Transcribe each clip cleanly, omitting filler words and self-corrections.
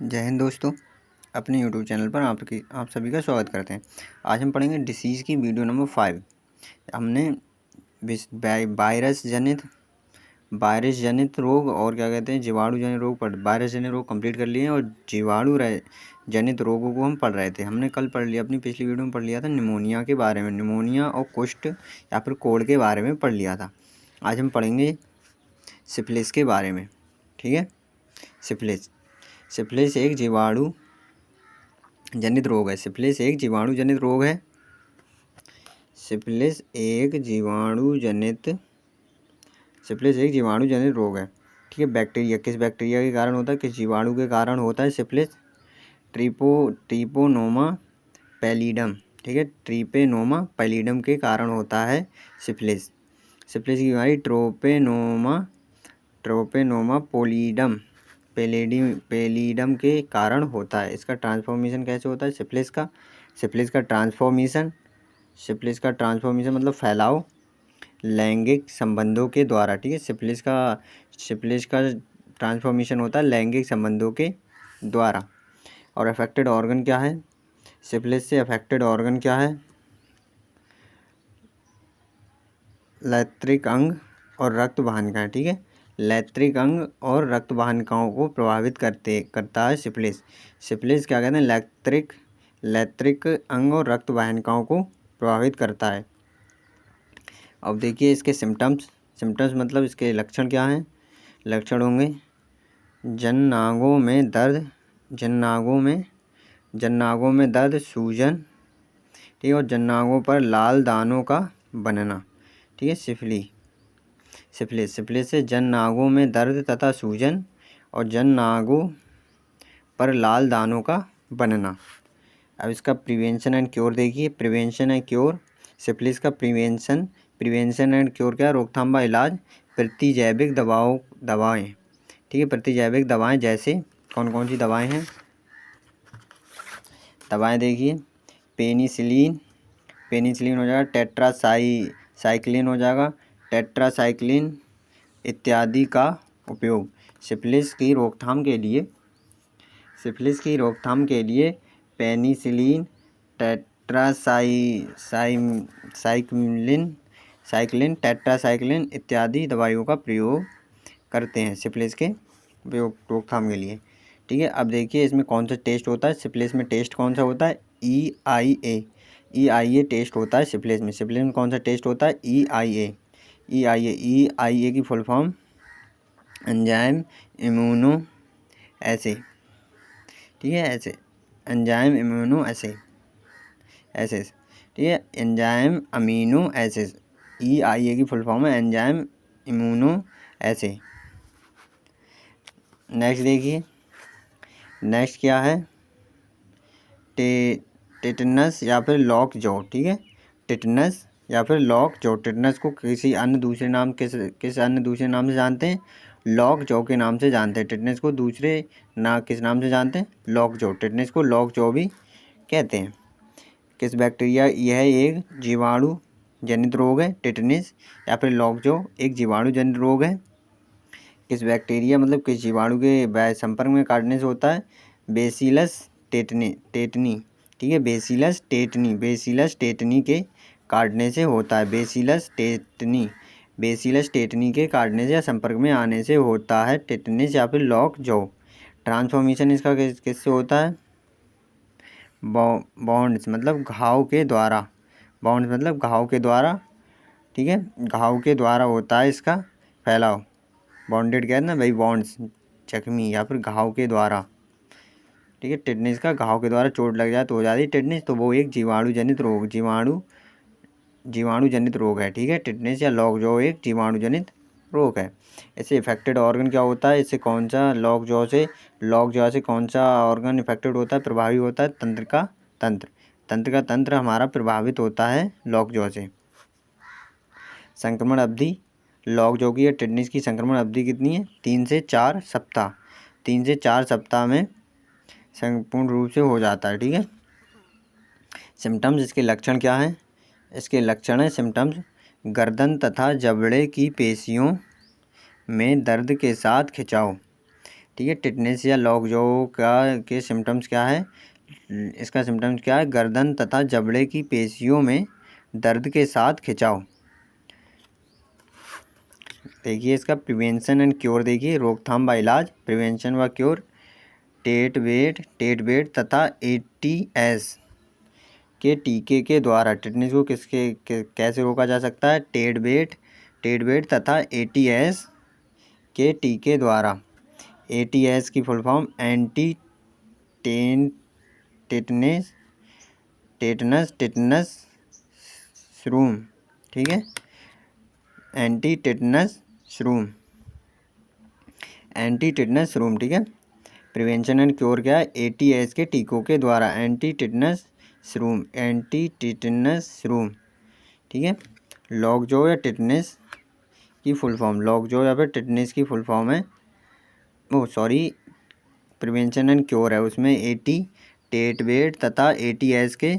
जय हिंद दोस्तों। अपने यूट्यूब चैनल पर आप सभी का स्वागत करते हैं। आज हम पढ़ेंगे डिसीज़ की वीडियो नंबर 5। हमने वायरस जनित रोग और क्या कहते हैं जीवाणु जनित रोग वायरस जनित रोग कंप्लीट कर लिए हैं और जीवाणु जनित रोगों को हम पढ़ रहे थे। हमने कल पढ़ लिया, अपनी पिछली वीडियो में पढ़ लिया था निमोनिया के बारे में, निमोनिया और कुष्ठ या फिर कोढ़ के बारे में पढ़ लिया था। आज हम पढ़ेंगे सिफिलिस के बारे में। ठीक है, सिफिलिस एक जीवाणु जनित रोग है। सिफिलिस एक जीवाणु जनित रोग है। सिफिलिस एक जीवाणु जनित रोग है। ठीक है, बैक्टीरिया किस बैक्टीरिया के कारण होता है, किस जीवाणु के कारण होता है सिफिलिस? ट्रिपोनोमा पैलिडम। ठीक है, ट्रिपेनोमा पैलिडम के कारण होता है सिफिलिस की बीमारी ट्रोपेनोमा पैलिडम के कारण होता है। इसका ट्रांसफॉर्मेशन कैसे होता है सिफिलिस का ट्रांसफॉर्मेशन मतलब फैलाव लैंगिक संबंधों के द्वारा। ठीक है, सिफिलिस का ट्रांसफॉर्मेशन होता है लैंगिक संबंधों के द्वारा। और अफेक्टेड ऑर्गन क्या है? सिफिलिस से अफेक्टेड ऑर्गन क्या है? लैत्रिक अंग और रक्त वाहिकाएं। ठीक है, लैत्रिक अंग और रक्त वाहिकाओं को प्रभावित करता है सिफिलिस क्या कहते हैं? लैत्रिक अंग और रक्त वाहिकाओं को प्रभावित करता है। अब देखिए इसके सिम्टम्स मतलब इसके लक्षण क्या हैं? लक्षण होंगे जननांगों में दर्द, सूजन। ठीक है, और जननांगों पर लाल दानों का बनना। ठीक है, सिफिलिस से जननांगों में दर्द तथा सूजन और जननांगों पर लाल दानों का बनना। अब इसका प्रिवेंशन एंड क्योर देखिए। प्रिवेंशन एंड क्योर सिफिलिस का प्रिवेंशन एंड क्योर क्या? रोकथाम व इलाज प्रतिजैविक दवाएं। ठीक है, प्रतिजैविक दवाएं जैसे कौन कौन सी दवाएं हैं? दवाएं देखिए, पेनिसिलिन हो जाएगा, टेट्रासाइक्लिन हो जाएगा, टेट्रासाइक्लिन इत्यादि का उपयोग सिफिलिस की रोकथाम के लिए पेनिसिलिन, टेट्रासाइक्लिन इत्यादि दवाइयों का प्रयोग करते हैं सिफिलिस के रोकथाम के लिए। ठीक है, अब देखिए इसमें कौन सा टेस्ट होता है सिफिलिस में? टेस्ट कौन सा होता है? EIA टेस्ट होता है सिफिलिस में कौन सा टेस्ट होता है? EIA की फुल फॉर्म एंजाइम इम्यूनो एसे। ठीक है, एंजाइम इम्यूनो एसेस। ठीक है, एंजाइम अमीनो एसिड। EIA की फुल फॉर्म है एंजाइम इम्यूनो एसे। नेक्स्ट देखिए, नेक्स्ट क्या है? टेटनस या फिर लॉक जॉ। ठीक है, टेटनस या फिर लॉक जॉ। टेटनस को किस अन्य दूसरे नाम से जानते हैं? लॉक जॉ के नाम से जानते हैं। टेटनस को किस नाम से जानते हैं? Lock jaw. टेटनस को लॉक जॉ भी कहते हैं। किस बैक्टीरिया? यह एक जीवाणु जनित रोग है। टेटनस या फिर लॉक जॉ एक जीवाणु जनित रोग है। किस बैक्टीरिया मतलब किस जीवाणु के संपर्क में काटने से होता है? Bacillus tetani. ठीक है, बेसिलस टेटनी के काटने से होता है। बेसिलस टेटनी के काटने से या संपर्क में आने से होता है टेटनस या फिर लॉक जॉ। ट्रांसफॉर्मेशन इसका किससे होता है? बॉन्ड्स मतलब घाव के द्वारा। ठीक है, घाव के द्वारा होता है इसका फैलाव। बॉन्डेड कहते हैं ना भाई, बॉन्ड्स जख्मी या फिर घाव के द्वारा। ठीक है, टेटनस का घाव के द्वारा चोट लग जाए तो हो जाती है टेटनस, तो वो एक जीवाणु जनित रोग है। ठीक है, टेटनस या लॉक जॉ एक जीवाणु जनित रोग है। इससे इफेक्टेड ऑर्गन क्या होता है? इससे कौन सा लॉक जॉ से कौन सा ऑर्गन इफेक्टेड होता है, प्रभावी होता है? तंत्र का हमारा प्रभावित होता है लॉक जॉ से। संक्रमण अवधि लॉक जॉ की या टेटनस की संक्रमण अवधि कितनी है? 3 से 4 सप्ताह में संपूर्ण रूप से हो जाता है। ठीक है, सिम्टम्स इसके लक्षण क्या हैं? इसके लक्षण है सिम्टम्स गर्दन तथा जबड़े की पेशियों में दर्द के साथ खिंचाव। ठीक है। टिटनेस या लॉकजॉ के सिम्टम्स क्या है, इसका सिम्टम्स क्या है, गर्दन तथा जबड़े की पेशियों में दर्द के साथ खिंचाव। देखिए इसका प्रिवेंशन एंड क्योर, देखिए रोकथाम व इलाज, प्रिवेंशन व क्योर, टेटवेट तथा एटीएस के टीके के द्वारा टिटनेस को कैसे रोका जा सकता है, टेटवेट तथा एटीएस के टीके द्वारा। एटीएस की फुल फॉर्म एंटी टेटनस श्रूम, ठीक है, एंटी टेटनस श्रूम, ठीक है। प्रिवेंशन एंड क्योर क्या है, एटीएस के टीकों के द्वारा, एंटी टेटनस श्रूम, ठीक है। लॉकजॉ या टिटनेस की फुल फॉर्म, लॉकजॉ या फिर टिटनेस की फुल फॉर्म है, प्रिवेंशन एंड क्योर है, उसमें टेटवेट तथा एटीएस के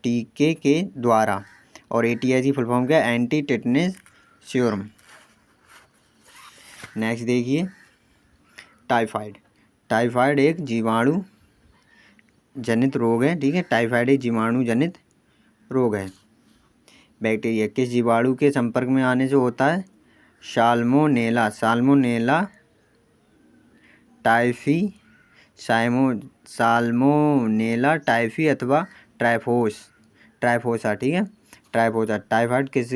टीके के द्वारा, और एटीएस की फुल फॉर्म क्या है, एंटी टिटनेस श्रूम। नेक्स्ट देखिए टाइफाइड एक जीवाणु जनित रोग है, ठीक है। टाइफाइड एक जीवाणु जनित रोग है। बैक्टीरिया किस जीवाणु के संपर्क में आने से होता है, साल्मोनेला टाइफी अथवा ट्राइफोसा, ठीक है, ट्राइफोसा। टाइफाइड किस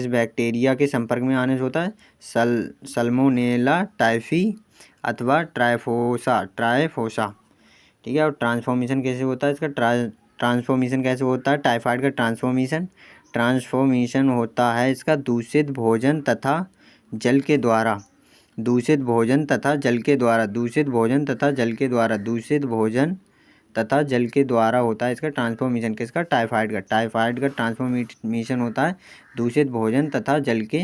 बैक्टीरिया के संपर्क में आने से होता है, साल्मोनेला टाइफी अथवा ट्राइफोसा, ठीक है। और ट्रांसफॉर्मेशन कैसे होता है इसका, ट्रांसफॉर्मेशन कैसे होता है टाइफाइड का, ट्रांसफॉर्मेशन होता है इसका दूषित भोजन तथा जल के द्वारा, दूषित भोजन तथा जल के द्वारा होता है इसका ट्रांसफॉर्मेशन, किसका, टाइफाइड का ट्रांसफॉर्मेशन होता है दूषित भोजन तथा जल के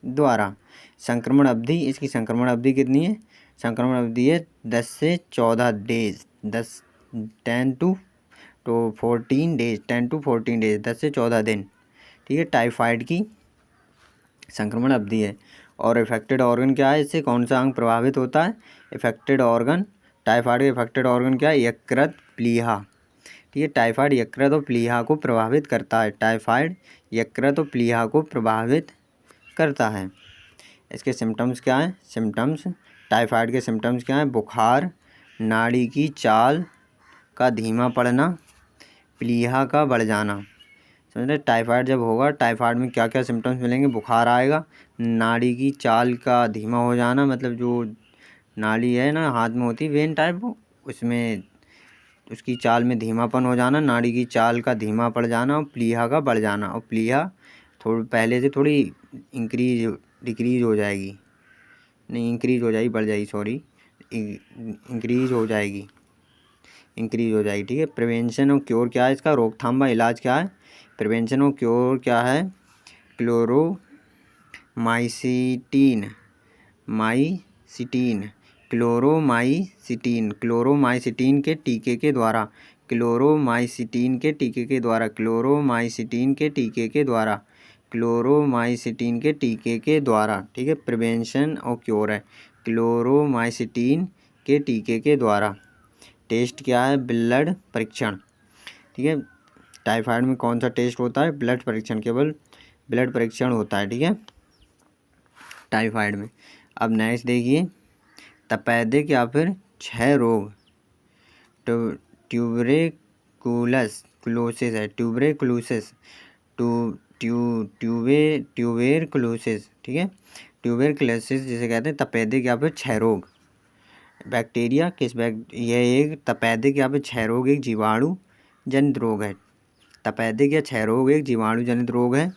द्वारा। संक्रमण अवधि, इसकी संक्रमण अवधि कितनी है, संक्रमण अवधि है 10 से 14 डेज, 10 to 14 डेज, 10 से 14 दिन, ठीक है, टाइफाइड की संक्रमण अवधि है। और इफेक्टेड ऑर्गन क्या है, इससे कौन सा अंग प्रभावित होता है, इफेक्टेड ऑर्गन, टाइफाइड के इफेक्टेड ऑर्गन क्या है, यकृत, प्लीहा, ठीक है। टाइफाइड यकृत और प्लीहा को प्रभावित करता है, टाइफाइड यकृत और प्लीहा को प्रभावित करता है। इसके सिम्टम्स क्या हैं, टाइफाइड के सिम्टम्स क्या हैं, बुखार, नाड़ी की चाल का धीमा पड़ना, प्लीहा का बढ़ जाना। समझ रहे, टाइफाइड जब होगा, टाइफाइड में क्या क्या सिम्टम्स मिलेंगे, बुखार आएगा, नाड़ी की चाल का धीमा हो जाना, मतलब जो नाड़ी है ना हाथ में होती है वेन टाइप, उसमें उसकी चाल में धीमापन हो जाना, नाड़ी की चाल का धीमा पड़ जाना, और प्लीहा का बढ़ जाना, और प्लीहा थोड़ी पहले से थोड़ी डिक्रीज हो जाएगी, नहीं इंक्रीज हो जाएगी, बढ़ जाएगी, सॉरी, इंक्रीज हो जाएगी, ठीक है। प्रिवेंशन और क्योर क्या है इसका, रोकथाम व इलाज क्या है, प्रिवेंशन और क्योर क्या है, क्लोरोमाइसिटीन के टीके के द्वारा, ठीक है। प्रिवेंशन और क्योर है क्लोरोमाइसिटीन के टीके के द्वारा। टेस्ट क्या है, ब्लड परीक्षण, ठीक है। टाइफाइड में कौन सा टेस्ट होता है, ब्लड परीक्षण, केवल ब्लड परीक्षण होता है, ठीक है, टाइफाइड में। अब नेक्स्ट देखिए तपेदिक या फिर क्षय रोग, ट्यूबरकुलोसिस है, ट्यूबरकुलोसिस, ठीक है, ट्यूबरकुलोसिस जिसे कहते हैं तपेदिक या फिर क्षय रोग। बैक्टीरिया यह एक तपेदिक या फिर क्षय रोग एक जीवाणु जनित रोग है, तपेदिक या क्षय रोग एक जीवाणु जनित रोग है।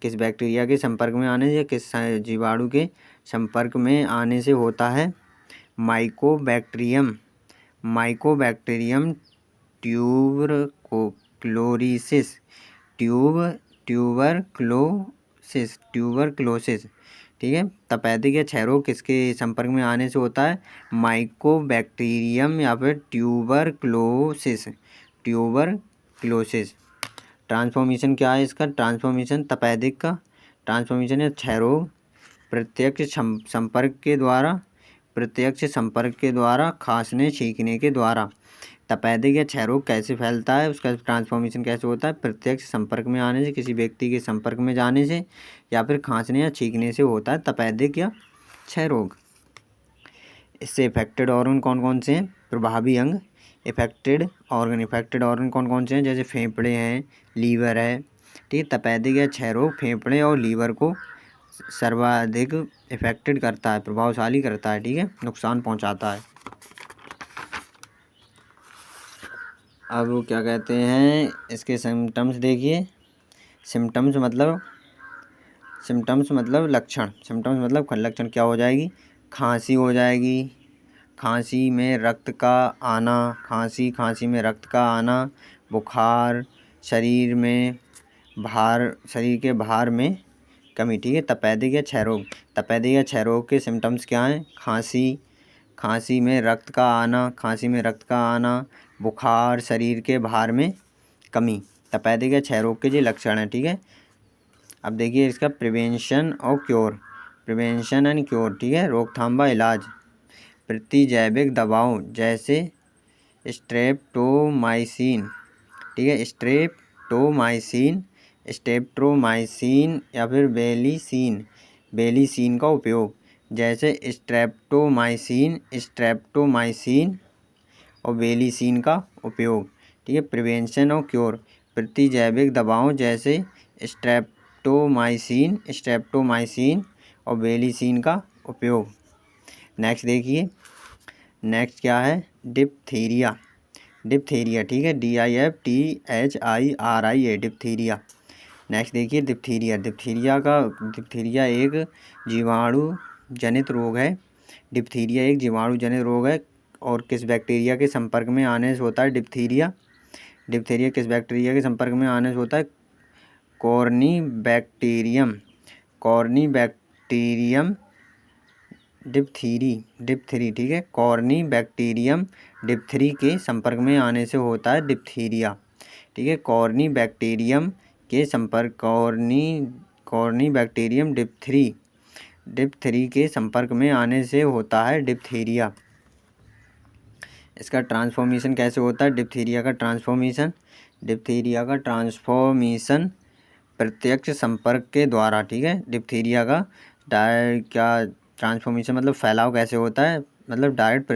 किस बैक्टीरिया के संपर्क में आने या किस जीवाणु के संपर्क में आने से होता है, माइकोबैक्टीरियम ट्यूबरक्लोसिस, ठीक है। तपेदिक या क्षय रोग किसके संपर्क में आने से होता है, माइकोबैक्टीरियम या फिर ट्यूबरक्लोसिस। ट्रांसफॉर्मेशन क्या है इसका, ट्रांसफॉर्मेशन तपेदिक का ट्रांसफॉर्मेशन या क्षय रोग प्रत्यक्ष संपर्क के द्वारा प्रत्यक्ष संपर्क के द्वारा, खांसने छींकने के द्वारा। तपेदिक या क्षय रोग कैसे फैलता है, उसका ट्रांसफॉर्मेशन कैसे होता है? प्रत्यक्ष संपर्क में आने से, किसी व्यक्ति के संपर्क में जाने से, या फिर खांसने या छींकने से होता है तपेदिक या क्षय रोग। इससे इफेक्टेड ऑर्गन कौन कौन से हैं? प्रभावी अंग। इफेक्टेड ऑर्गन कौन कौन से हैं? जैसे फेफड़े हैं, लीवर है, ठीक है। तपेदिक या क्षय रोग फेफड़े और लीवर को सर्वाधिक इफेक्टेड करता है, प्रभावशाली करता है, ठीक है, नुकसान पहुंचाता है। अब वो क्या कहते हैं, इसके सिम्टम्स देखिए। सिम्टम्स मतलब लक्षण। सिम्टम्स मतलब लक्षण क्या हो जाएगी? खांसी हो जाएगी, खांसी में रक्त का आना, खांसी में रक्त का आना, बुखार, शरीर के भार में कमी, ठीक है। तपेदिक या क्षय रोग। तपेदिक या क्षय रोग के सिम्टम्स क्या हैं? खांसी में रक्त का आना, बुखार, शरीर के भार में कमी। तपेदिक या क्षय रोग के ये लक्षण हैं, ठीक है। अब देखिए इसका प्रिवेंशन एंड क्योर, ठीक है, रोकथाम व इलाज। प्रतिजैविक दवाओं जैसे स्ट्रेप्टोमाइसिन, ठीक है, स्ट्रेप्टोमाइसिन या फिर बेलिसीन का उपयोग। जैसे स्ट्रेप्टोमाइसिन और बेलिसीन का उपयोग, ठीक है। प्रिवेंशन और क्योर। प्रतिजैविक दवाओं जैसे स्ट्रेप्टोमाइसिन और बेलिसीन का उपयोग। नेक्स्ट देखिए, नेक्स्ट क्या है? डिप्थीरिया, ठीक है, DIPTHIRIA, डिप्थीरिया। नेक्स्ट देखिए डिप्थीरिया एक जीवाणु जनित रोग है। डिप्थीरिया एक जीवाणु जनित रोग है। और किस बैक्टीरिया के संपर्क में आने से होता है डिप्थीरिया? डिप्थीरिया किस बैक्टीरिया के संपर्क में आने से होता है? कॉर्नीबैक्टीरियम डिप्थीरी, ठीक है। कॉर्नीबैक्टीरियम डिप्थीरी के संपर्क में आने से होता है डिप्थीरिया, ठीक है। कॉर्नीबैक्टीरियम डिप्थीरी के संपर्क में आने से होता है डिप्थीरिया। इसका ट्रांसफॉर्मेशन कैसे होता है? डिप्थीरिया का ट्रांसफॉर्मेशन प्रत्यक्ष संपर्क के द्वारा, ठीक है। डिप्थीरिया का ट्रांसफॉर्मेशन मतलब फैलाव कैसे होता है? मतलब डायरेक्ट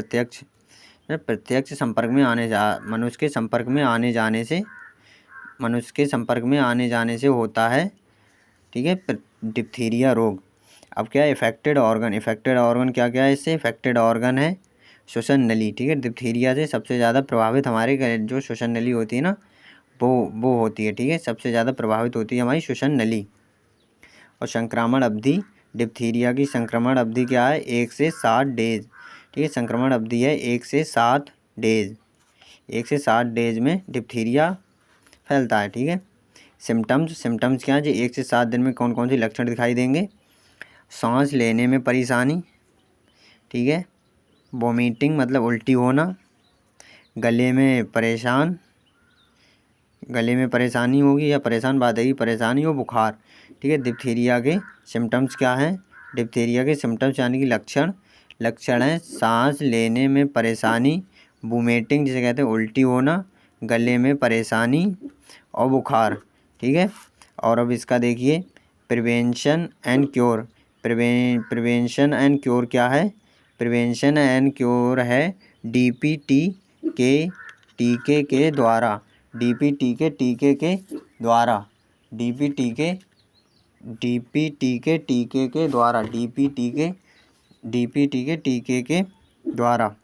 प्रत्यक्ष संपर्क में मनुष्य के संपर्क में आने जाने से होता है, ठीक है, डिप्थीरिया रोग। अब क्या है? इफेक्टेड ऑर्गन क्या है इससे? इफेक्टेड ऑर्गन है श्वसन नली, ठीक है। डिप्थीरिया से सबसे ज़्यादा प्रभावित हमारे जो श्वसन नली होती है ना, वो होती है, ठीक है। सबसे ज़्यादा प्रभावित होती है हमारी श्वसन नली। और संक्रमण अवधि, डिप्थीरिया की संक्रमण अवधि क्या है? 1 से 7 डेज, ठीक है। संक्रमण अवधि है 1 से 7 डेज। 1 से 7 डेज में डिप्थीरिया फैलता है, ठीक है। सिम्टम्स क्या है जी? 1 से 7 दिन में कौन कौन से लक्षण दिखाई देंगे? सांस लेने में परेशानी, ठीक है। वोमिटिंग मतलब उल्टी होना। गले में परेशानी होगी या परेशानी हो, बुखार, ठीक है। डिप्थीरिया के सिम्टम्स क्या हैं? डिप्थीरिया के सिम्टम्स यानी कि लक्षण हैं सांस लेने में परेशानी, वोमिटिंग जिसे कहते हैं उल्टी होना, गले में परेशानी और बुखार, ठीक है। और अब इसका देखिए prevention and cure. Prevention and cure क्या है? प्रिवेंशन एंड क्योर है DPT के टीके के द्वारा, DPT के टीके के द्वारा, DPT के टीके के द्वारा,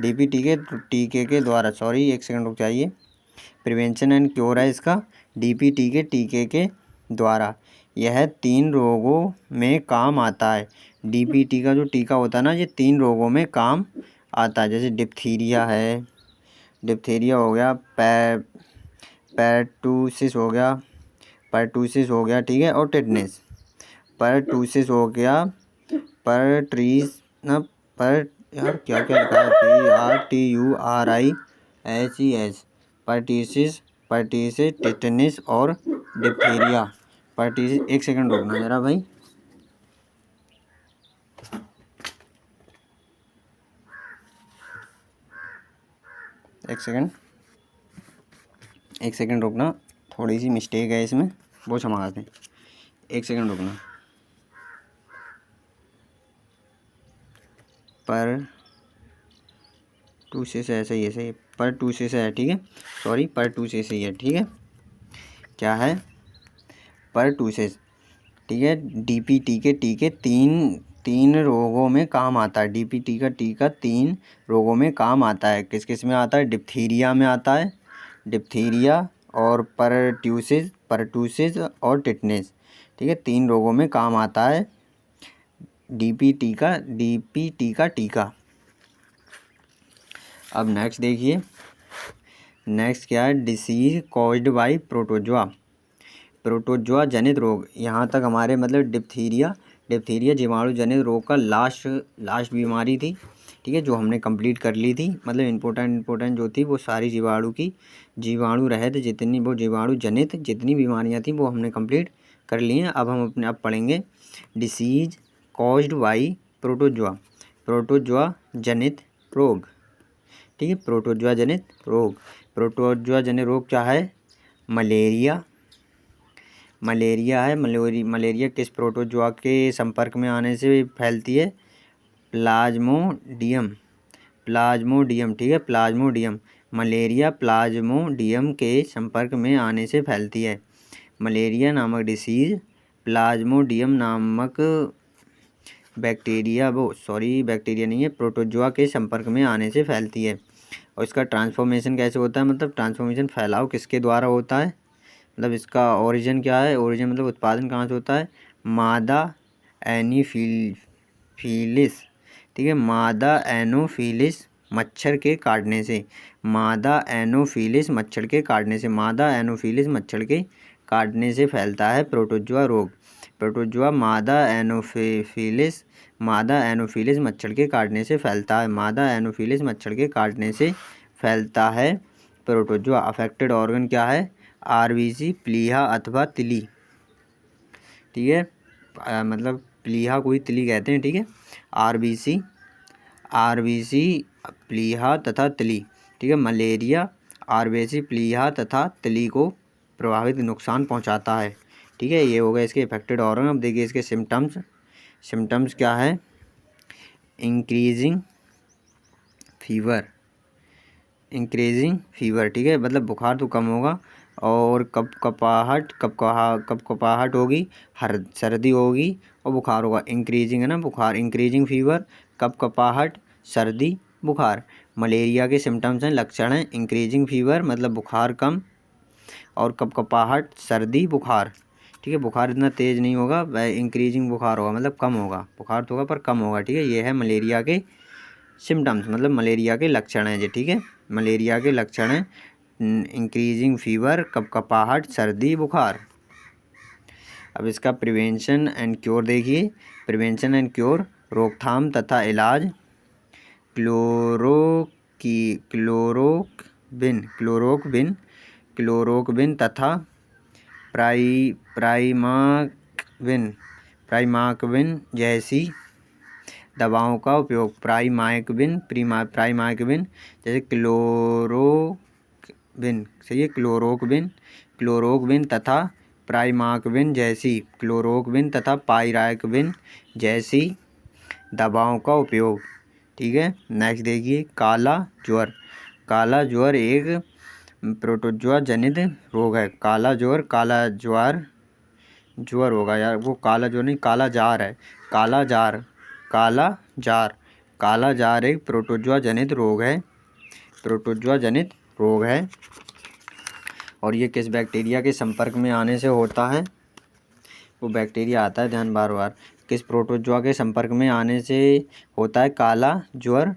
DPT के टीके के द्वारा, सॉरी एक सेकंड रुक जाइए। प्रिवेंशन एंड क्योर है इसका DPT के टीके के द्वारा। यह 3 रोगों में काम आता है। DPT का जो टीका होता है ना, ये 3 रोगों में काम आता है। जैसे डिप्थीरिया हो गया, परटूसिस हो गया, ठीक है। और टिटनेस। परटूसिस हो गया, यार क्या लिखा है? PRTURISES, परटीसिस, टिटनेस और डिप्थीरिया। परटीसिस, एक सेकंड रुकना जरा भाई। एक सेकंड रुकना, थोड़ी सी मिस्टेक है इसमें, वो संभालते हैं। एक सेकंड रुकना। पर टू से ऐसा ही, ऐसे ही पर टू से है, ठीक है, सॉरी, पर टू से ही है, ठीक है। क्या है? पर टू से, ठीक है। डीपीटी के टी के तीन रोगों में काम आता है। डीपीटी का टी का 3 रोगों में काम आता है। किस किस में आता है? डिप्थीरिया में आता है, डिप्थीरिया और परटूसिस और टिटनेस, ठीक है। 3 रोगों में काम आता है डीपीटी का टीका। अब नेक्स्ट देखिए, नेक्स्ट क्या है? डिसीज कॉज्ड बाई प्रोटोजोआ जनित रोग। यहाँ तक हमारे मतलब डिप्थीरिया जीवाणु जनित रोग का लास्ट बीमारी थी, ठीक है, जो हमने कंप्लीट कर ली थी। मतलब इम्पोर्टेंट जो थी वो सारी जीवाणु रहित जितनी वो जीवाणु जनित जितनी बीमारियाँ थी वो हमने कंप्लीट कर ली हैं। अब हम अब पढ़ेंगे डिसीज कॉज्ड बाई प्रोटोजोआ जनित रोग, ठीक है। प्रोटोजोआ जनित रोग क्या है? मलेरिया है। मलेरिया किस प्रोटोजोआ के संपर्क में आने से फैलती है? प्लाज्मोडियम, ठीक है, प्लाज्मोडियम। मलेरिया प्लाज्मोडियम के संपर्क में आने से फैलती है। मलेरिया नामक डिसीज प्लाज्मोडियम नामक बैक्टीरिया नहीं है, प्रोटोजोआ के संपर्क में आने से फैलती है। और इसका ट्रांसफॉर्मेशन कैसे होता है? मतलब ट्रांसफॉर्मेशन फैलाव किसके द्वारा होता है? मतलब इसका ओरिजिन क्या है? ओरिजिन मतलब उत्पादन कहाँ से होता है? मादा एनोफिलिस, ठीक है, मादा एनोफिलिस मच्छर के काटने से, मादा एनोफिलिस मच्छर के काटने से फैलता है प्रोटोजोआ रोग। प्रोटोजोआ मादा एनोफिलिस मच्छर के काटने से फैलता है। प्रोटोजोआ। अफेक्टेड ऑर्गन क्या है? आरबीसी, प्लीहा अथवा तिली, ठीक है। मतलब प्लीहा को ही तिली कहते हैं, ठीक है। आरबीसी प्लीहा तथा तिली, ठीक है। मलेरिया आरबीसी प्लीहा तथा तिली को प्रभावित नुकसान पहुंचाता है, ठीक है। ये हो गया इसके अफेक्टेड ऑर्गन। अब देखिए इसके सिम्टम्स क्या है? इंक्रीजिंग फीवर, ठीक है, मतलब बुखार तो कम होगा, और कपकपाहट होगी, सर्दी होगी और बुखार होगा। इंक्रीजिंग है ना, बुखार, इंक्रीजिंग फीवर, कपकपाहट, सर्दी, बुखार। मलेरिया के सिम्टम्स हैं, लक्षण हैं, इंक्रीजिंग फीवर मतलब बुखार कम, और कपकपाहट, सर्दी, बुखार, ठीक है। बुखार इतना तेज़ नहीं होगा, इंक्रीजिंग बुखार होगा, मतलब कम होगा, बुखार तो होगा पर कम होगा, ठीक है। ये है मलेरिया के सिम्टम्स, मतलब मलेरिया के लक्षण हैं, ठीक है। मलेरिया के लक्षण हैं इंक्रीजिंग फीवर, कपकपाहट, सर्दी, बुखार। अब इसका प्रिवेंशन एंड क्योर देखिए। प्रिवेंशन एंड क्योर, रोकथाम तथा इलाज, क्लोरोक्विन तथा प्राइमाक्विन जैसी दवाओं का उपयोग। प्राइमाक्विन जैसे क्लोरोक्विन तथा पाइराक्विन जैसी दवाओं का उपयोग, ठीक है। नेक्स्ट देखिए काला ज्वर एक प्रोटोजोआ जनित रोग है। काला ज्वर होगा यार, वो काला ज्वर नहीं, काला जार है। काला जार एक प्रोटोजोआ जनित रोग है। और ये किस बैक्टीरिया के संपर्क में आने से होता है? वो बैक्टीरिया आता है, ध्यान बार किस प्रोटोजोआ के संपर्क में आने से होता है काला जार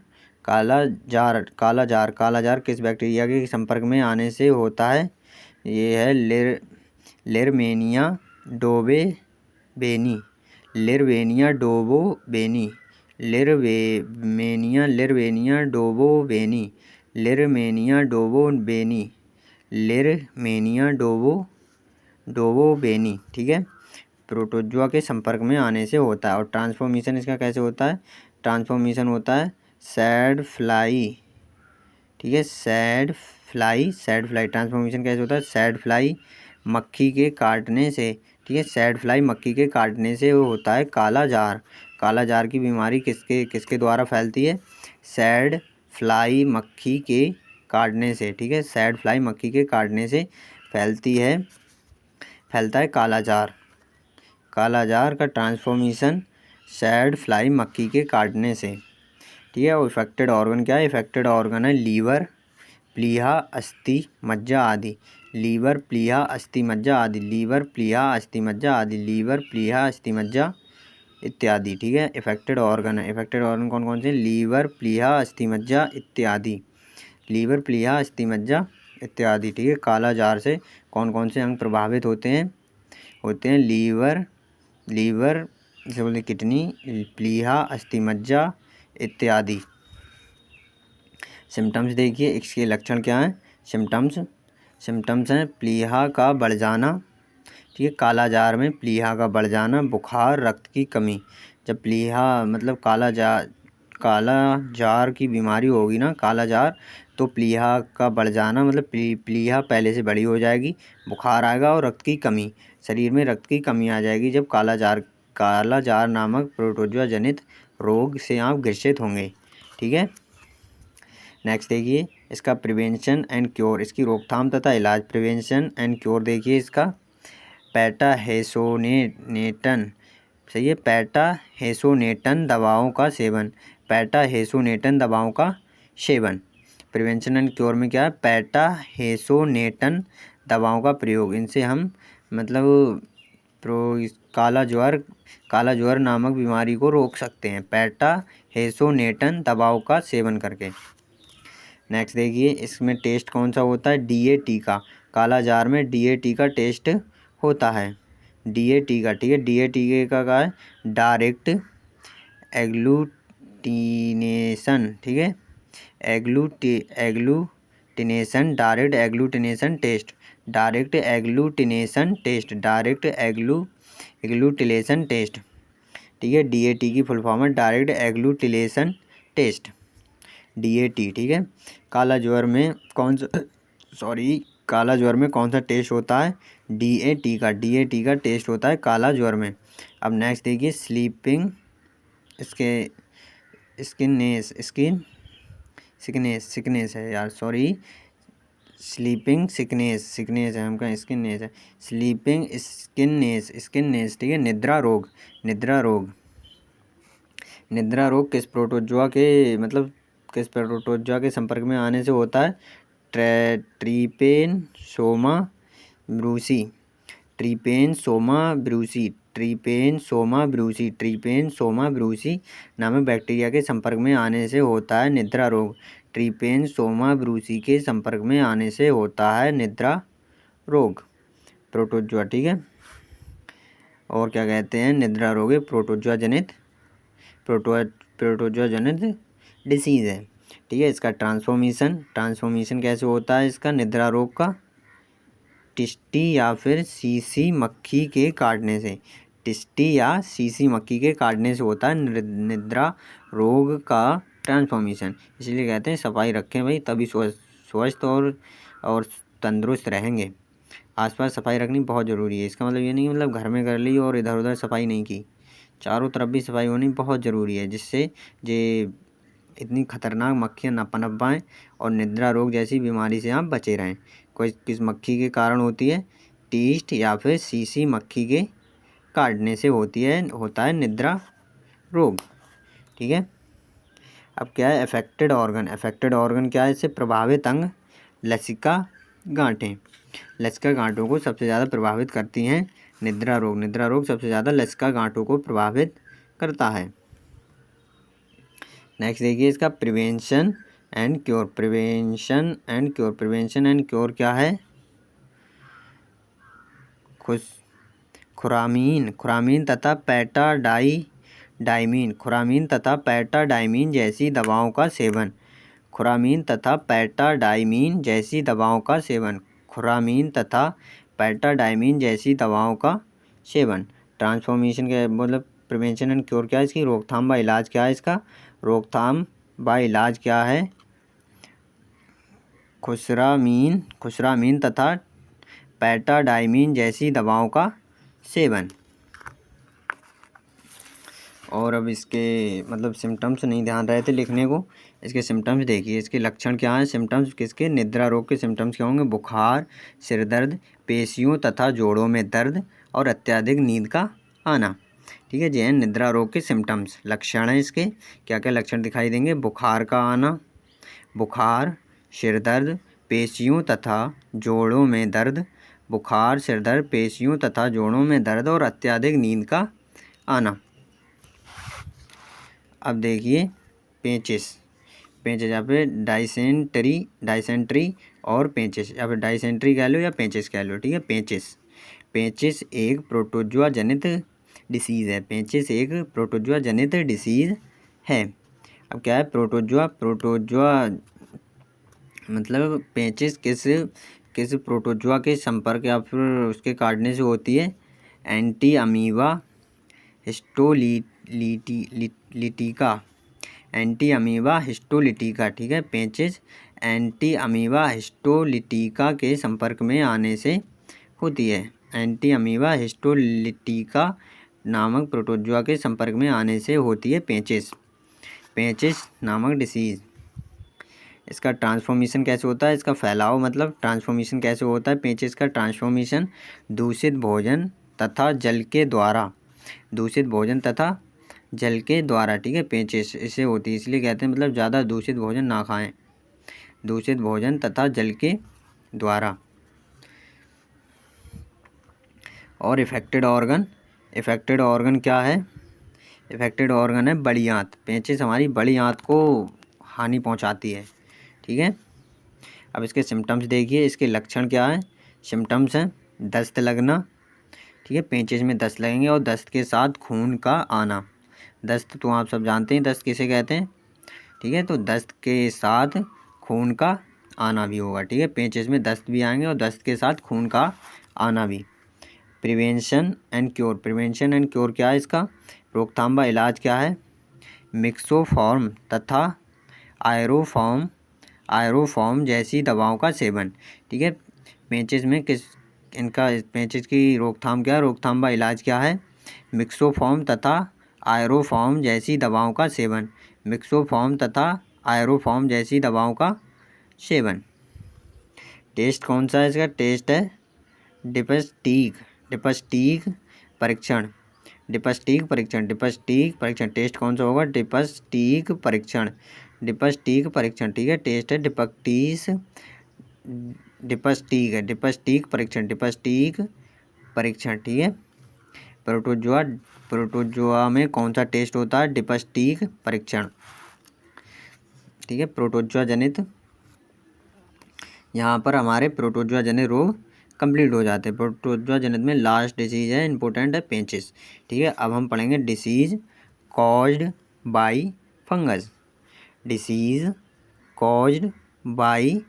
किस बैक्टीरिया के संपर्क में आने से होता है? ये है लिरवेनिया डोबोबेनी, ठीक है, प्रोटोजोआ के संपर्क में आने से होता है। और ट्रांसफॉर्मेशन इसका कैसे होता है? ट्रांसफॉर्मेशन होता है सैड फ्लाई ठीक है। सैड फ्लाई ट्रांसफॉर्मेशन कैसे होता है? सैड फ्लाई मक्खी के काटने से, ठीक है, सैड फ्लाई मक्खी के काटने से वो होता है काला जार। काला जार की बीमारी किसके किसके द्वारा फैलती है? सैड फ्लाई मक्खी के काटने से, ठीक है, सैड फ्लाई मक्खी के काटने से फैलता है काला जार। काला जार का ट्रांसफॉर्मेशन सैड फ्लाई मक्खी के काटने से, ठीक है। और इफेक्टेड ऑर्गन क्या है? इफेक्टेड ऑर्गन है लीवर, प्लीहा, अस्थि, मज्जा आदि। लीवर, प्लीहा, अस्थि, मज्जा आदि। लीवर, प्लीहा, अस्थि, मज्जा आदि। लीवर, प्लीहा, अस्थि, मज्जा इत्यादि, ठीक है। इफेक्टेड ऑर्गन है। इफेक्टेड ऑर्गन कौन कौन से? लीवर, प्लीहा, अस्थि, मज्जा इत्यादि। लीवर, प्लीहा, अस्थि, मज्जा इत्यादि, ठीक है। काला जार से कौन कौन से अंग प्रभावित होते हैं? लीवर जैसे बोलते किडनी, प्लीहा, अस्थि मज्जा इत्यादि। सिम्टम्स देखिए, इसके लक्षण क्या हैं? सिम्टम्स हैं प्लीहा का बढ़ जाना, ठीक है। काला जार में प्लीहा का बढ़ जाना, बुखार, रक्त की कमी। जब प्लीहा मतलब काला जार की बीमारी होगी ना, काला जार, तो प्लीहा का बढ़ जाना मतलब प्लीहा पहले से बड़ी हो जाएगी, बुखार आएगा और रक्त की कमी, शरीर में रक्त की कमी आ जाएगी जब काला जार नामक प्रोटोजोआ जनित रोग से आप ग्रसित होंगे, ठीक है। नेक्स्ट देखिए इसका प्रिवेंशन एंड क्योर, इसकी रोकथाम तथा इलाज। प्रिवेंशन एंड क्योर देखिए इसका पैटाहेसोनेटन, सही है, पैटाहेसोनेटन दवाओं का सेवन, पैटाहेसोनेटन दवाओं का सेवन। प्रिवेंशन एंड क्योर में क्या है? पैटाहेसोनेटन दवाओं का प्रयोग, इनसे हम मतलब काला ज्वर नामक बीमारी को रोक सकते हैं पैटाहेसोनेटन दवाओं का सेवन करके। नेक्स्ट देखिए इसमें टेस्ट कौन सा होता है? डीएटी का। काला जार में डीएटी का टेस्ट होता है, डीएटी का, ठीक है। डीएटी का क्या है? डायरेक्ट एग्लूटिनेशन, ठीक है, agglutination, direct agglutination test, direct agglutination test, direct agglutination test, ठीक है। डीएटी की फुल फॉर्म है डायरेक्ट एग्लूटिनेशन टेस्ट, डीएटी, ठीक है। काला ज्वर में कौन सा टेस्ट होता है? डीएटी का टेस्ट होता है काला ज्वर में। अब नेक्स्ट देखिए स्लीपिंग सिकनेस है यार, सॉरी, स्लीपिंग सिकनेस है, हम कहें स्किननेस है, स्लीपिंग स्किननेस, ठीक है। निद्रा रोग किस प्रोटोजोआ के संपर्क में आने से होता है? ट्रीपेनसोमा ब्रूसी नामक बैक्टीरिया के संपर्क में आने से होता है निद्रा रोग। ट्रीपेनसोमा ब्रूसी के संपर्क में आने से होता है निद्रा रोग, प्रोटोजोआ, ठीक है। और क्या कहते हैं? निद्रा रोग प्रोटोजोआ जनित डिसीज़ है, ठीक है। इसका ट्रांसफॉर्मेशन कैसे होता है इसका निद्रा रोग का? टिस्टी या फिर सीसी मक्खी के काटने से, टिस्टी या सीसी मक्खी के काटने से होता है निद्रा रोग का ट्रांसफॉर्मेशन। इसलिए कहते हैं सफाई रखें भाई, तभी स्वस्थ और तंदुरुस्त रहेंगे। आसपास सफाई रखनी बहुत ज़रूरी है। इसका मतलब ये नहीं मतलब घर में कर ली और इधर उधर सफाई नहीं की, चारों तरफ भी सफाई होनी बहुत ज़रूरी है, जिससे ये इतनी खतरनाक मक्खियाँ ना पनप पाएँ और निद्रा रोग जैसी बीमारी से आप बचे रहें। कोई किस मक्खी के कारण होती है? टीस्ट या फिर सीसी मक्खी के काटने से होता है निद्रा रोग, ठीक है। अब क्या है? अफेक्टेड ऑर्गन क्या है? इससे प्रभावित अंग। लसिका गांठों को सबसे ज़्यादा प्रभावित करती हैं निद्रा रोग सबसे ज़्यादा लसिका गांठों को प्रभावित करता है। नेक्स्ट देखिए इसका प्रिवेंशन एंड क्योर क्या है? खुरामीन तथा पैटाडाइमीन जैसी दवाओं का सेवन, खुरामीन तथा पैटाडाइमीन जैसी दवाओं का सेवन। ट्रांसफॉर्मेशन का मतलब प्रिवेंशन एंड क्योर क्या है? इसकी रोकथाम व इलाज क्या है? इसका रोकथाम व इलाज क्या है? खुसरामीन तथा पैटाडाइमीन जैसी दवाओं का सेवन। और अब इसके मतलब सिम्टम्स नहीं ध्यान रहे थे लिखने को, इसके सिम्टम्स देखिए। इसके लक्षण क्या हैं? सिम्टम्स किसके? निद्रा रोग के सिम्टम्स क्या होंगे? बुखार, सिर दर्द, पेशियों तथा जोड़ों में दर्द और अत्यधिक नींद का आना। ठीक है, ये हैं निद्रा रोग के सिम्टम्स। लक्षण हैं इसके, क्या क्या लक्षण दिखाई देंगे? बुखार का आना, बुखार, सिर दर्द, पेशियों तथा जोड़ों में दर्द, बुखार, सिर दर्द, पेशियों तथा जोड़ों में दर्द और अत्यधिक नींद का आना। अब देखिए पेचिस यहाँ पे डाइसेंट्री और पेचिस, या फिर डाइसेंट्री कह लो या पेचिस कह लो। ठीक है, पेचिस एक प्रोटोजुआ जनित डिसीज़ है। पेचिस एक प्रोटोजुआ जनित डिसीज़ है। अब क्या है प्रोटोजुआ मतलब पेचिस किस प्रोटोजुआ के संपर्क या फिर उसके काटने से होती है? Anti amoeba histolytica. ठीक है, पेचिस एंटी अमीबा हिस्टोलिटिका के संपर्क में आने से होती है। एंटी अमीबा हिस्टोलिटिका नामक प्रोटोजुआ के संपर्क में आने से होती है पेचिस नामक डिसीज़। इसका ट्रांसफॉर्मेशन कैसे होता है? इसका फैलाव मतलब ट्रांसफॉर्मेशन कैसे होता है? पेचिस का ट्रांसफॉर्मेशन दूषित भोजन तथा जल के द्वारा ठीक है, पेचिस इससे होती है, इसलिए कहते हैं मतलब ज़्यादा दूषित भोजन ना खाएं, दूषित भोजन तथा जल के द्वारा। और इफेक्टेड ऑर्गन क्या है? इफेक्टेड ऑर्गन है बड़ी आंत। पेचिस हमारी बड़ी आंत को हानि पहुंचाती है। ठीक है, अब इसके सिम्टम्स देखिए। इसके लक्षण क्या है? सिम्टम्स हैं दस्त लगना। ठीक है, पेचिस में दस्त लगेंगे और दस्त के साथ खून का आना। दस्त तो आप सब जानते हैं दस्त किसे कहते हैं। ठीक है, तो दस्त के साथ खून का आना भी होगा। ठीक है, पेचिस में दस्त भी आएंगे और दस्त के साथ खून का आना भी। प्रिवेंशन एंड क्योर क्या है इसका? रोकथाम व इलाज क्या है? मिक्सोफॉर्म तथा आयरोफॉर्म जैसी दवाओं का सेवन। ठीक है, पेचिस में पेचिस की रोकथाम क्या है? रोकथाम व इलाज क्या है? मिक्सोफॉर्म तथा आयरोफॉर्म जैसी दवाओं का सेवन। मिक्सोफॉर्म तथा आयरोफॉर्म जैसी दवाओं का सेवन। टेस्ट कौन सा है इसका? टेस्ट है डिपस्टिक परीक्षण। टेस्ट कौन सा होगा? डिपस्टिक परीक्षण। ठीक है, टेस्ट है डिपस्टिक परीक्षण। ठीक है, प्रोटोजुआ में कौन सा टेस्ट होता है? डिपस्टिक परीक्षण। ठीक है, प्रोटोजुआ जनित, यहाँ पर हमारे प्रोटोजुआ जनित रोग कंप्लीट हो जाते हैं। प्रोटोजुआ जनित में लास्ट डिसीज है इम्पोर्टेंट है पेचिस। ठीक है, अब हम पढ़ेंगे disease caused by fungus. Disease caused by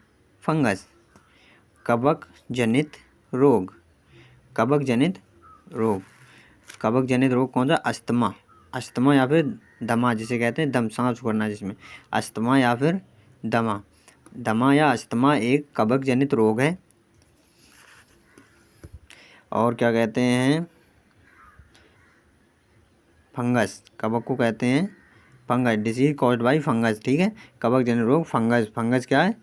fungus. कवक जनित रोग। कवक जनित रोग कौन सा? अस्थमा या फिर दमा, जिसे कहते हैं दम, सांस छोड़ना जिसमें। अस्थमा या फिर दमा या अस्थमा एक कवक जनित रोग है। और क्या कहते हैं? फंगस, कवक को कहते हैं fungus. Disease caused by fungus. ठीक है, कवक जनित रोग फंगस क्या है?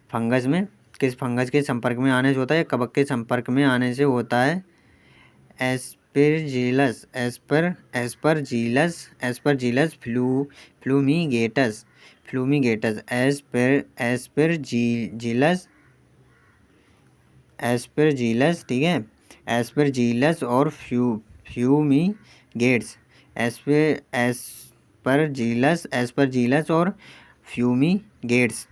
फंगस में किस फंगस के संपर्क में आने से होता है? कवक के संपर्क में आने से होता है। एस्परजीलस फ्लूमीगेटस। एस्परजीलस। ठीक है, एस्परजीलस और फ्यूमीगेट्स। एस्परजीलस और फ्यूमीगेट्स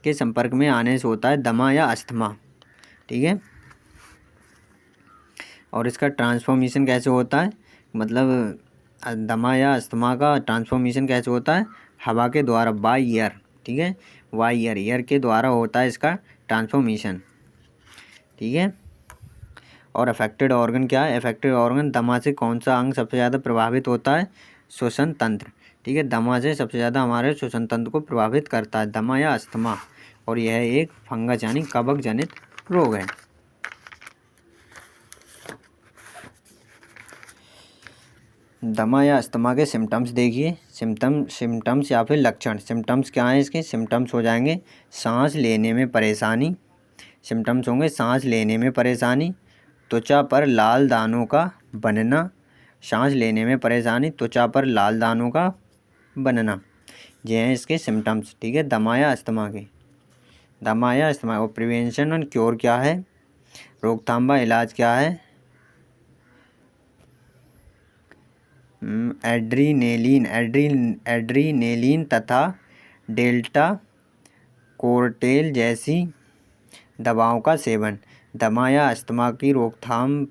के संपर्क में आने से होता है दमा या अस्थमा। ठीक है, और इसका ट्रांसफॉर्मेशन कैसे होता है? मतलब दमा या अस्थमा का ट्रांसफॉर्मेशन कैसे होता है? हवा के द्वारा, बाय एयर। ठीक है, एयर के द्वारा होता है इसका ट्रांसफॉर्मेशन। ठीक है, और अफेक्टेड ऑर्गन क्या है? अफेक्टेड ऑर्गन, दमा से कौन सा अंग सबसे ज़्यादा प्रभावित होता है? श्वसन तंत्र। ठीक है, दमा से सबसे ज़्यादा हमारे श्वसन तंत्र को प्रभावित करता है। दमा या अस्थमा और यह एक फंगस यानी कवक जनित रोग है। दमा या अस्थमा के सिम्टम्स देखिए। सिम्टम्स या फिर लक्षण। सिम्टम्स क्या हैं इसके? सिम्टम्स हो जाएंगे सांस लेने में परेशानी। सिम्टम्स होंगे सांस लेने में परेशानी, त्वचा पर लाल दानों का बनना। सांस लेने में परेशानी, त्वचा पर लाल दानों का बनना, ये हैं इसके सिम्टम्स। ठीक है, दमा या अस्थमा के। दमा या अस्थमा। और प्रिवेंशन एंड क्योर क्या है? रोकथाम व इलाज क्या है? एड्रीनेलिन तथा डेल्टा कोर्टेल जैसी दवाओं का सेवन। दमा या अस्थमा की रोकथाम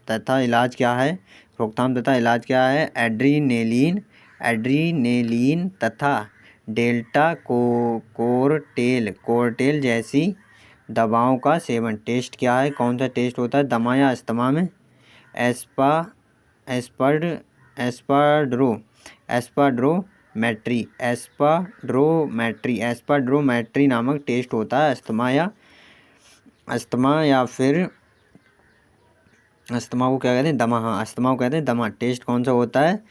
तथा इलाज क्या है? रोकथाम तथा इलाज क्या है? एड्रीनेलिन तथा डेल्टा कोर्टेल जैसी दवाओं का सेवन। टेस्ट क्या है? कौन सा टेस्ट होता है दमा या अस्थमा में? एस्पाड्रोमेट्री नामक टेस्ट होता है अस्थमा को क्या कहते हैं? दमा। हाँ, अस्थमा को कहते हैं दमा। टेस्ट कौन सा होता है?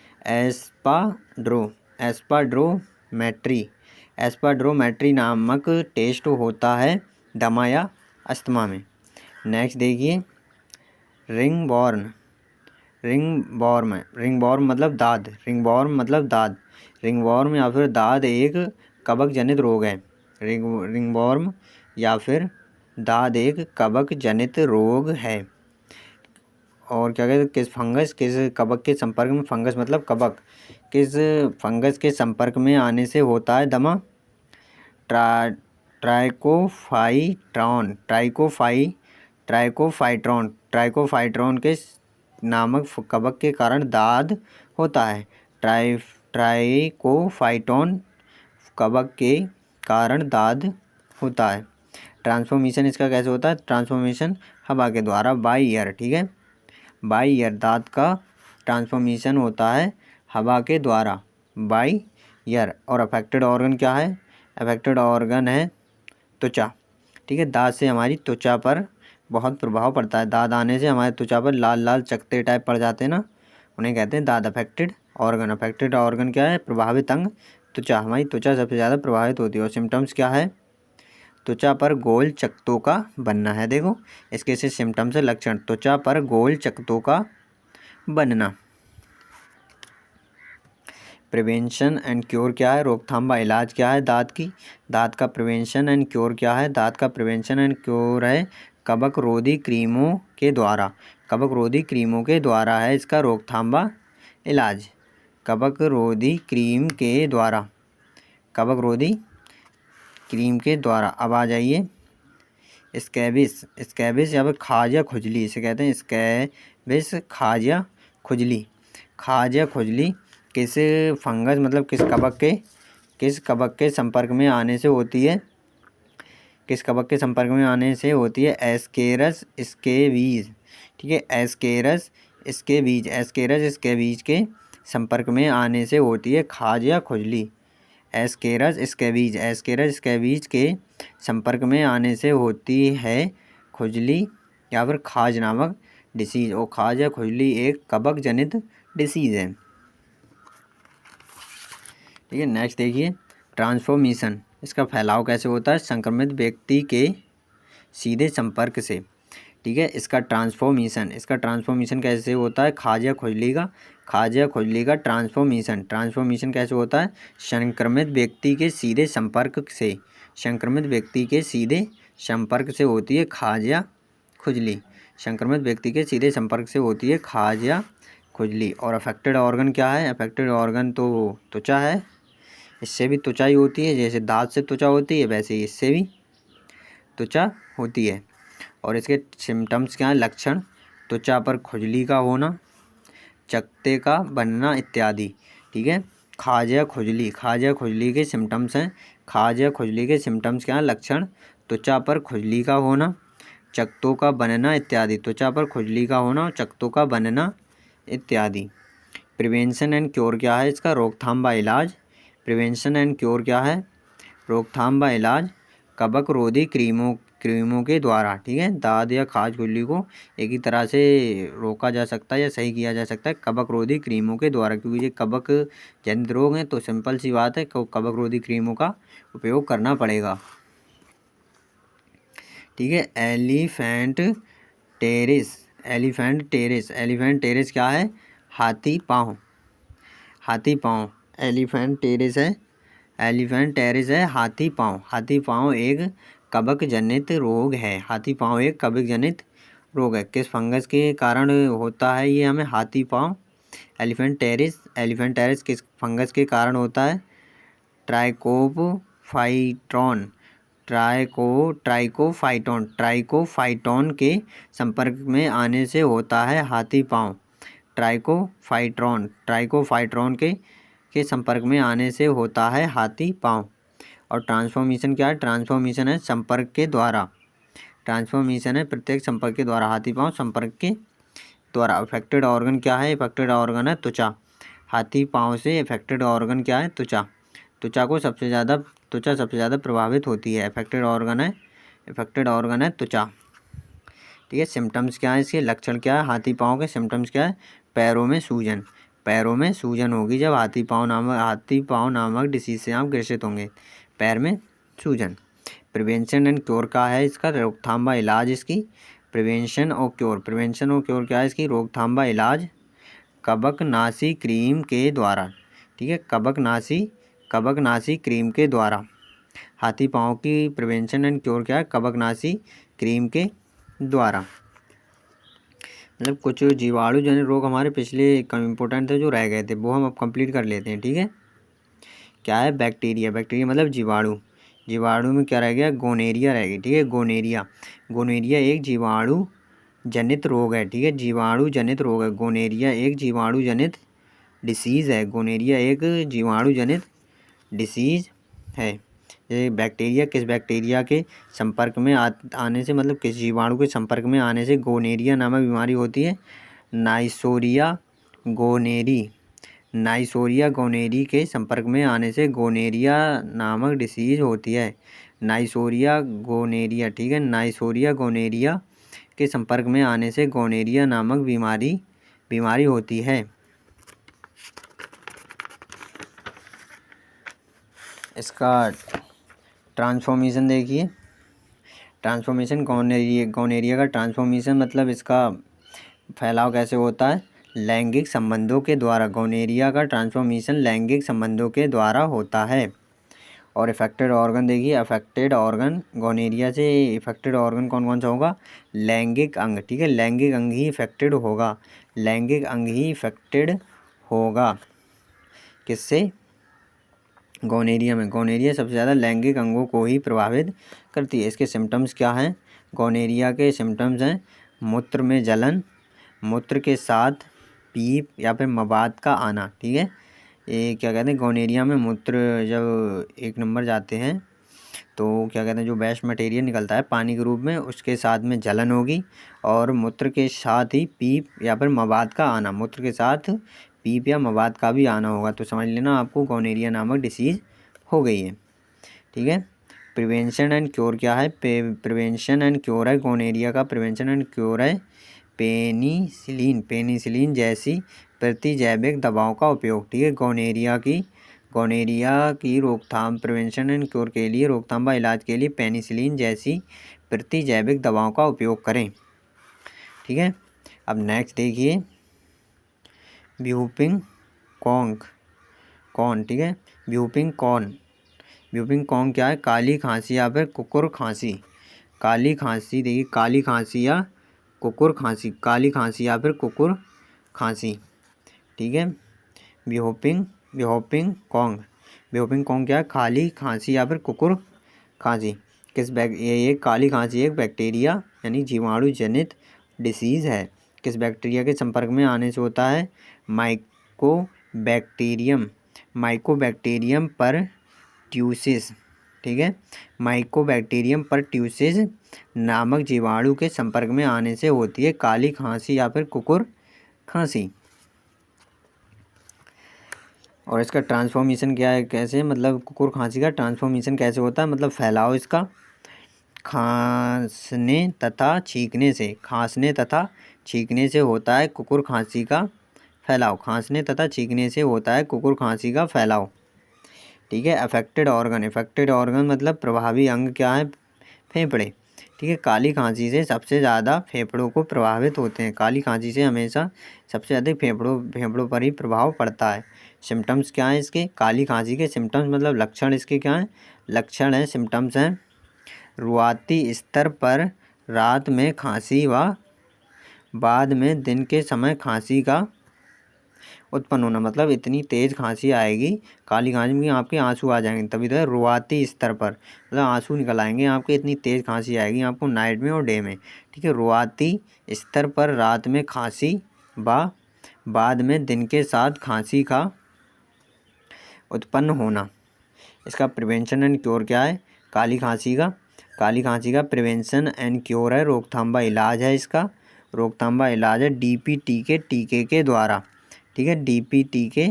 एस्पाड्रोमेट्री नामक टेस्ट होता है दमा या अस्थमा में। नेक्स्ट देखिए, रिंगवॉर्म मतलब दाद। रिंगवॉर्म या फिर दाद एक कवक जनित रोग है। रिंगवॉर्म या फिर दाद एक कवक जनित रोग है। और क्या कहते हैं? किस कवक के संपर्क में? फंगस मतलब कवक। किस फंगस के संपर्क में आने से होता है दमा? ट्राइकोफाइट्रॉन के नामक कवक के कारण दाद होता है। ट्राइकोफाइटॉन कवक के कारण दाद होता है। ट्रांसफॉर्मेशन इसका कैसे होता है? ट्रांसफॉर्मेशन हवा के द्वारा, बाई ईयर। ठीक है, बाई ईयर दाद का ट्रांसफॉर्मेशन होता है हवा के द्वारा, बाई ईयर। और अफेक्टेड ऑर्गन क्या है? अफेक्टेड ऑर्गन है त्वचा। ठीक है, दाद से हमारी त्वचा पर बहुत प्रभाव पड़ता है। दाद आने से हमारे त्वचा पर लाल लाल चकत्ते टाइप पड़ जाते हैं ना, उन्हें कहते हैं दाद। अफेक्टेड ऑर्गन क्या है? प्रभावित अंग त्वचा। हमारी त्वचा सबसे ज़्यादा प्रभावित होती है। और सिम्टम्स क्या है? त्वचा पर गोल चकत्तों का बनना है। देखो इसके से सिम्टम्स है, लक्षण। त्वचा पर गोल चकत्तों का बनना। प्रिवेंशन एंड क्योर क्या है? रोकथाम व इलाज क्या है दाद का प्रिवेंशन एंड क्योर क्या है? दाद का प्रिवेंशन एंड क्योर है कवक रोधी क्रीमों के द्वारा है इसका रोकथाम व इलाज। कवक रोधी क्रीम के द्वारा। अब आ जाइए स्कैबिस या फिर खाज या खुजली, इसे कहते हैं स्कैबिस, खाज या खुजली। किस फंगस मतलब किस कवक के संपर्क में आने से होती है? एस्केरस स्केबीज। ठीक है, एस्केरस स्केबीज के संपर्क में आने से होती है खाज या खुजली। एस्केरस स्केबीज के संपर्क में आने से होती है खुजली या फिर खाज नामक डिसीज। और खाज या खुजली एक कवक जनित डिसीज है। ठीक है, नेक्स्ट देखिए, ट्रांसफॉर्मेशन। इसका फैलाव कैसे होता है? संक्रमित व्यक्ति के सीधे संपर्क से। ठीक है, इसका ट्रांसफॉर्मेशन कैसे होता है? खाज या खुजली का ट्रांसफॉर्मेशन कैसे होता है? संक्रमित व्यक्ति के सीधे संपर्क से होती है खाज या खुजली। और अफेक्टेड ऑर्गन क्या है? अफेक्टेड ऑर्गन तो त्वचा है, इससे भी त्वचा ही होती है। जैसे दांत से त्वचा होती है वैसे ही इससे भी त्वचा होती है। और इसके सिम्टम्स क्या हैं? लक्षण: त्वचा पर खुजली का होना, चकत्ते का बनना इत्यादि। ठीक है, खाज या खुजली के सिम्टम्स हैं। क्या हैं? लक्षण: त्वचा पर खुजली का होना, चकत्तों का बनना इत्यादि। प्रिवेंशन एंड क्योर क्या है इसका? रोकथाम व इलाज। कवकरोधी क्रीमों के द्वारा, ठीक है। दाद या खाज खुजली को एक ही तरह से रोका जा सकता है या सही किया जा सकता है कवकरोधी क्रीमों के द्वारा, क्योंकि ये कवक जनित रोग हैं, तो सिंपल सी बात है कवकरोधी क्रीमों का उपयोग करना पड़ेगा, ठीक है। एलिफेंट टेरिस, एलिफेंट टेरिस क्या है? हाथी पाँव, एलिफेंट टेरिस है, हाथी पाँव एक कवक जनित रोग है, किस फंगस के कारण होता है ये हमें हाथी पाँव? एलिफेंट टेरिस किस फंगस के कारण होता है? ट्राइकोफाइटोन के संपर्क में आने से होता है हाथी पाँव। ट्राइकोफाइट्रॉन के संपर्क में आने से होता है हाथी पाँव। और ट्रांसफॉर्मेशन क्या है? ट्रांसफॉर्मेशन है संपर्क के द्वारा, प्रत्येक संपर्क के द्वारा, हाथी पाँव संपर्क के द्वारा। अफेक्टेड ऑर्गन क्या है? अफेक्टेड ऑर्गन है त्वचा। हाथी पाँव से अफेक्टेड ऑर्गन क्या है? त्वचा। त्वचा सबसे ज़्यादा प्रभावित होती है। अफेक्टेड ऑर्गन है त्वचा, ठीक है। सिम्टम्स क्या है इसके? लक्षण क्या है हाथी पाँव के? सिम्टम्स क्या है? पैरों में सूजन होगी जब हाथी पाँव नामक डिसीज से आप ग्रसित होंगे, पैर में सूजन। प्रिवेंशन एंड क्योर का है इसका? रोकथाम व इलाज इसकी। प्रिवेंशन और क्योर क्या है इसकी? रोकथाम व इलाज कवकनाशी क्रीम के द्वारा, ठीक है। कवकनाशी क्रीम के द्वारा। हाथी पाँव की प्रिवेंशन एंड क्योर क्या है? कवकनाशी क्रीम के द्वारा। मतलब कुछ जीवाणु जनित रोग हमारे पिछले इम्पोर्टेंट थे जो रह गए थे, वो हम अब कंप्लीट कर लेते हैं, ठीक है। क्या है? बैक्टीरिया मतलब जीवाणु में क्या रह गया? गोनेरिया रह गई, ठीक है। गोनेरिया एक जीवाणु जनित रोग है, ठीक है। जीवाणु जनित रोग है गोनेरिया, एक जीवाणु जनित डिसीज़ है। गोनेरिया एक जीवाणु जनित डिसीज़ है। ये बैक्टीरिया किस बैक्टीरिया के संपर्क में आने से, मतलब किस जीवाणु के संपर्क में आने से गोनेरिया नामक बीमारी होती है? नाइसोरिया गोनेरी के संपर्क में आने से गोनेरिया नामक डिसीज होती है। नाइसोरिया गोनेरिया, ठीक है। नाइसोरिया गोनेरिया के संपर्क में आने से गोनेरिया नामक बीमारी होती है। इसका ट्रांसफॉर्मेशन देखिए। ट्रांसफॉर्मेशन गोनेरिया का ट्रांसफॉर्मेशन मतलब इसका फैलाव कैसे होता है? लैंगिक संबंधों के द्वारा। गोनेरिया का ट्रांसफॉर्मेशन लैंगिक संबंधों के द्वारा होता है। और इफेक्टेड ऑर्गन देखिए। अफेक्टेड ऑर्गन गोनेरिया से इफेक्टेड ऑर्गन कौन कौन सा होगा? लैंगिक अंग, ठीक है। लैंगिक अंग ही इफेक्टेड होगा। किससे? गोनेरिया में। गोनेरिया सबसे ज़्यादा लैंगिक अंगों को ही प्रभावित करती है। इसके सिम्टम्स क्या हैं? गोनेरिया के सिम्टम्स हैं मूत्र में जलन, मूत्र के साथ पीप या फिर मवाद का आना, ठीक है। ये क्या कहते हैं? गोनेरिया में मूत्र जब 1 नंबर जाते हैं तो क्या कहते हैं, जो वेस्ट मटेरियल निकलता है पानी के रूप में, उसके साथ में जलन होगी और मूत्र के साथ ही पीप या फिर मवाद का आना, मूत्र के साथ पीप या मवाद का भी आना होगा। तो समझ लेना आपको गोनेरिया नामक डिसीज़ हो गई है, ठीक है। प्रिवेंशन एंड क्योर क्या है? प्रिवेंशन एंड क्योर है गोनेरिया का, प्रिवेंशन एंड क्योर है पेनिसिलिन जैसी प्रतिजैविक दवाओं का उपयोग, ठीक है। गोनेरिया की रोकथाम, प्रिवेंशन एंड क्योर के लिए, रोकथाम व इलाज के लिए पेनिसिलिन जैसी प्रतिजैविक दवाओं का उपयोग करें, ठीक है। अब नेक्स्ट देखिए व्यूपिंग कॉर्न, ठीक है। व्यूपिंग कॉर्न क्या है? काली खांसी या फिर कुकुर खांसी। काली खांसी देखिए, काली खांसी या कुकुर खांसी, काली खांसी या फिर कुकुर खांसी, ठीक है। व्यूपिंग कॉर्न क्या है? काली खांसी या फिर कुकुर खांसी। ये काली खांसी एक बैक्टीरिया यानी जीवाणु जनित डिसीज़ है। किस बैक्टीरिया के संपर्क में आने से होता है? माइकोबैक्टीरियम परट्यूसिस, ठीक है। माइकोबैक्टीरियम परट्यूसिस नामक जीवाणु के संपर्क में आने से होती है काली खांसी या फिर कुकुर खांसी। और इसका ट्रांसफॉर्मेशन क्या है, कैसे, मतलब कुकुर खांसी का ट्रांसफॉर्मेशन कैसे होता है, मतलब फैलाव इसका खांसने तथा छींकने से, खांसने तथा छींकने से होता है कुकुर खांसी का फैलाव, खांसने तथा छींकने से होता है कुकुर खांसी का फैलाव। ठीक है। अफेक्टेड ऑर्गन, अफेक्टेड ऑर्गन मतलब प्रभावी अंग क्या है, फेफड़े। ठीक है। काली खांसी से सबसे ज़्यादा फेफड़ों को प्रभावित होते हैं, काली खांसी से हमेशा सबसे अधिक फेफड़ों पर ही प्रभाव पड़ता है। सिम्टम्स क्या हैं इसके, काली खांसी के सिम्टम्स मतलब लक्षण इसके क्या हैं, लक्षण हैं, सिम्टम्स हैं, शुरुआती स्तर पर रात में खांसी व बाद में दिन के समय खांसी का उत्पन्न होना, मतलब इतनी तेज़ खांसी आएगी काली खांसी में आपके आंसू आ जाएंगे, तभी तो शुरुआती स्तर पर, मतलब आंसू निकल आएंगे आपके, इतनी तेज़ खांसी आएगी आपको नाइट में और डे में। ठीक है। शुरुआती स्तर पर रात में खांसी व बाद में दिन के साथ खांसी का उत्पन्न होना। इसका प्रिवेंशन एंड क्योर क्या है, काली खांसी का प्रिवेंशन एंड क्योर है, रोकथाम व इलाज है इसका, रोकथाम व इलाज है DPT के टीके के द्वारा। ठीक है। DPT के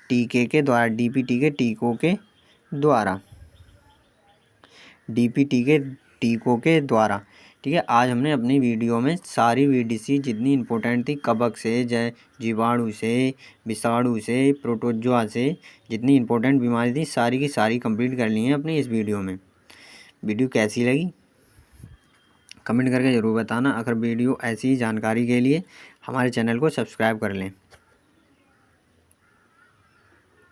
टीके के द्वारा, DPT के टीकों के द्वारा, DPT के टीकों के द्वारा। ठीक है। आज हमने अपनी वीडियो में सारी VDC जितनी इंपॉर्टेंट थी, कवक से, जीवाणु से, विषाणु से, प्रोटोजोआ से, जितनी इंपॉर्टेंट बीमारी थी सारी की सारी कंप्लीट कर ली हैं अपनी इस वीडियो में। वीडियो कैसी लगी कमेंट करके ज़रूर बताना। अगर वीडियो ऐसी ही जानकारी के लिए हमारे चैनल को सब्सक्राइब कर लें।